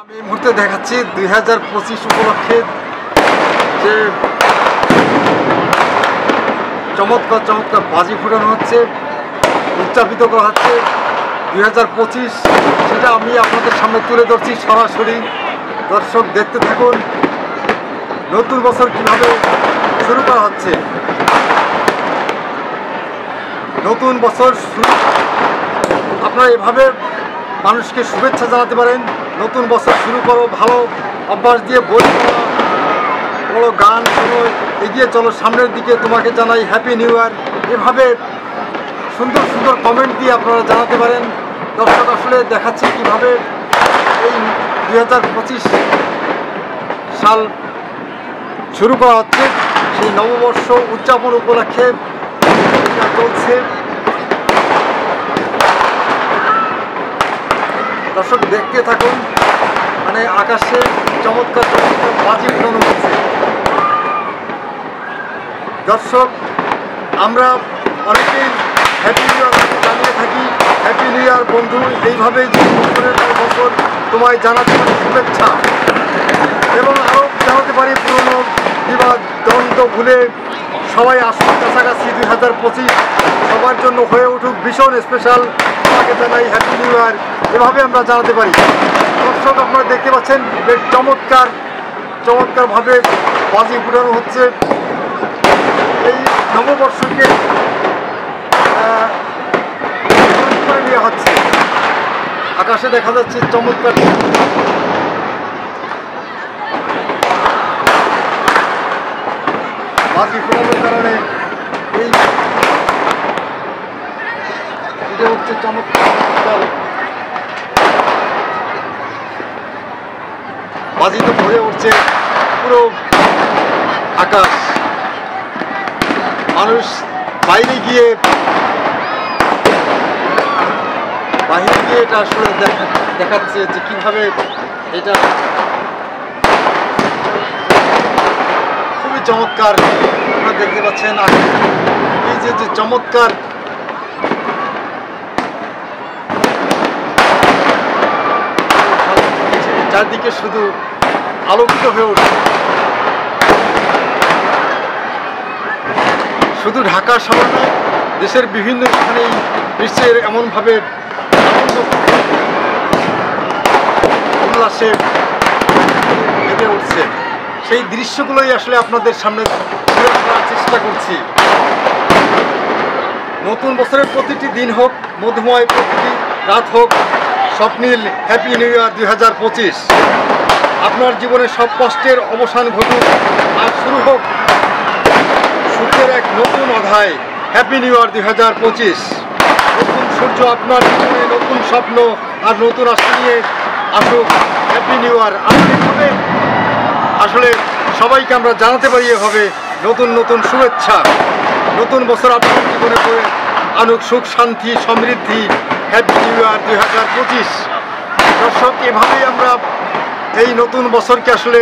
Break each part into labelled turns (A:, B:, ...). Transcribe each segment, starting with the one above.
A: আমি এই মুহূর্তে দেখাচ্ছি 2025 উপলক্ষে যে চমৎকার চমৎকার বাজি ফুটানো হচ্ছে, উদযাপিত করা হচ্ছে 2025, সেটা আমি আপনাদের সামনে তুলে ধরছি সরাসরি। দর্শক দেখতে থাকুন নতুন বছর কিভাবে শুরু করা হচ্ছে। নতুন বছর আপনারা এভাবে মানুষকে শুভেচ্ছা জানাতে পারেন। নতুন বছর শুরু করো ভালো অভ্যাস দিয়ে, বই পড়া, বড় গান শোনো, এগিয়ে চলো সামনের দিকে, তোমাকে জানাই হ্যাপি নিউ ইয়ার। এভাবে সুন্দর সুন্দর কমেন্ট দিয়ে আপনারা জানাতে পারেন। দর্শক আসলে দেখাচ্ছি কীভাবে এই 2025 সাল শুরু করা হচ্ছে। সেই নববর্ষ উদযাপন উপলক্ষে চলছে। দর্শক দেখতে থাকুন, মানে আকাশে চমৎকার চমৎকার বাজি উঠানো হচ্ছে। দর্শক আমরা অনেকেই হ্যাপি নিউ ইয়ার জানিয়ে থাকি, হ্যাপি নিউ ইয়ার বন্ধু, এইভাবেই বছরের পর বছর তোমায় জানাতে পারি শুভেচ্ছা, এবং আরও জানাতে পারি পুরনো বিবাদ দ্বন্দ্ব ভুলে সবাই আসুন কাছাকাছি। 2025 সবার জন্য হয়ে উঠুক ভীষণ স্পেশাল, তোমাকে জানাই হ্যাপি নিউ ইয়ার, এভাবে আমরা জানাতে পারি। দর্শক আপনারা দেখতে পাচ্ছেন বেশ চমৎকারভাবে বাজি ফুটানো হচ্ছে। এই নববর্ষকে করে নেওয়া হচ্ছে। আকাশে দেখা যাচ্ছে চমৎকার বাজি ফুটানোর কারণে এটা হচ্ছে চমৎকার। বাজি তো ভরে উঠছে পুরো আকাশ। মানুষ বাইরে গিয়ে এটা আসলে দেখাচ্ছে যে কীভাবে এটা খুবই চমৎকার। আপনারা দেখতে পাচ্ছেন এই যে চমৎকার চারদিকে শুধু আলোকিত হয়ে উঠছে। শুধু ঢাকা শহর নয়, দেশের বিভিন্ন স্থানেই বিশ্বের এমনভাবে আনন্দ উল্লাসে মেতে উঠছে। সেই দৃশ্যগুলোই আসলে আপনাদের সামনে তুলে ধরার চেষ্টা করছি। নতুন বছরের প্রতিটি দিন হোক মধুময়, প্রতিটি রাত হোক স্বপ্নীল। Happy new year 2025। আপনার জীবনে সব কষ্টের অবসান ঘটুক আর শুরু হোক সূর্যের এক নতুন অধ্যায়। Happy new year 2025। নতুন সূর্য আপনার জীবনে নতুন স্বপ্ন আর নতুন আশা নিয়ে আসুক। Happy new year. আন্তরিকভাবে আসলে সবাইকে আমরা জানাতে পারি এভাবে নতুন নতুন শুভেচ্ছা। নতুন বছর আপনার জীবনে আনুক সুখ, শান্তি, সমৃদ্ধি। Happy new year 2025। দর্শক এভাবেই আমরা এই নতুন বছরকে আসলে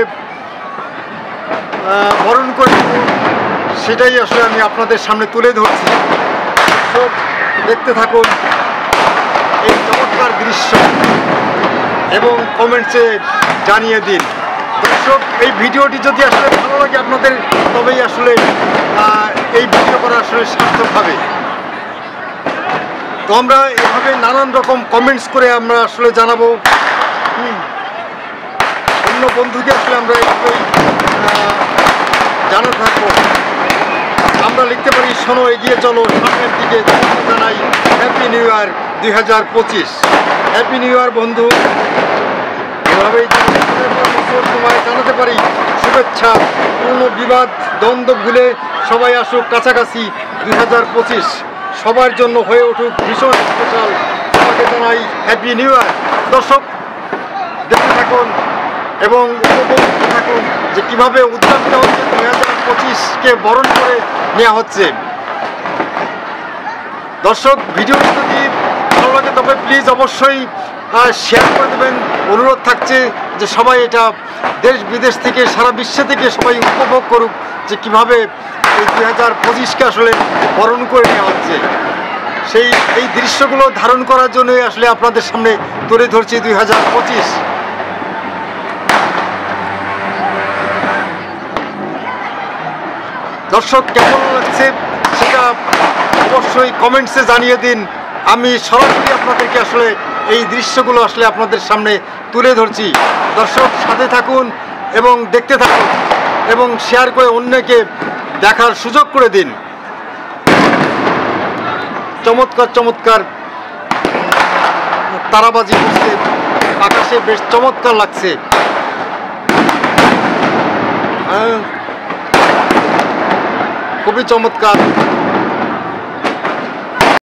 A: বরণ করে দেব, সেটাই আসলে আমি আপনাদের সামনে তুলে ধরছি। দর্শক দেখতে থাকুন এই চমৎকার দৃশ্য এবং কমেন্টসে জানিয়ে দিন। দর্শক এই ভিডিওটি যদি আসলে ভালো লাগে আপনাদের, তবেই আসলে এই ভিডিও করা আসলে সার্থক হবে। তো আমরা এভাবে নানান রকম কমেন্টস করে আমরা আসলে জানাবো। অন্য বন্ধুকে আসলে আমরা এইভাবেই জানাতে থাকবো। আমরা লিখতে পারি শোনো, এগিয়ে চলো সামনের দিকে, জানাই happy new year 2025। Happy new year বন্ধু, এভাবেই তোমায় জানাতে পারি শুভেচ্ছা। পুরনো বিবাদ দ্বন্দ্ব ভুলে সবাই আসুক কাছাকাছি। 2025 সবার জন্য হয়ে উঠুক ভীষণ স্পেশাল, তোমাকে জানাই হ্যাপি নিউ ইয়ার। দর্শক দেখতে থাকুন এবং উপভোগ করতে থাকুন যে কীভাবে উদযাপিত হচ্ছে 2025কে বরণ করে নেওয়া হচ্ছে। দর্শক ভিডিওটি যদি ভালো লাগে তবে প্লিজ অবশ্যই শেয়ার করে দেবেন। অনুরোধ থাকছে যে সবাই এটা দেশ বিদেশ থেকে, সারা বিশ্ব থেকে সবাই উপভোগ করুক যে কীভাবে এই 2025কে আসলে বরণ করে নেওয়া হচ্ছে। এই দৃশ্যগুলো ধারণ করার জন্যই আসলে আপনাদের সামনে তুলে ধরছি 2025। দর্শক কেমন লাগছে সেটা অবশ্যই কমেন্টসে জানিয়ে দিন। আমি সরাসরি আপনাদেরকে আসলে এই দৃশ্যগুলো আসলে আপনাদের সামনে তুলে ধরছি। দর্শক সাথে থাকুন এবং দেখতে থাকুন এবং শেয়ার করে অন্যকে দেখার সুযোগ করে দিন। চমৎকার চমৎকার তারাবাজি করছে, আকাশে বেশ চমৎকার লাগছে। খুবই চমৎকার।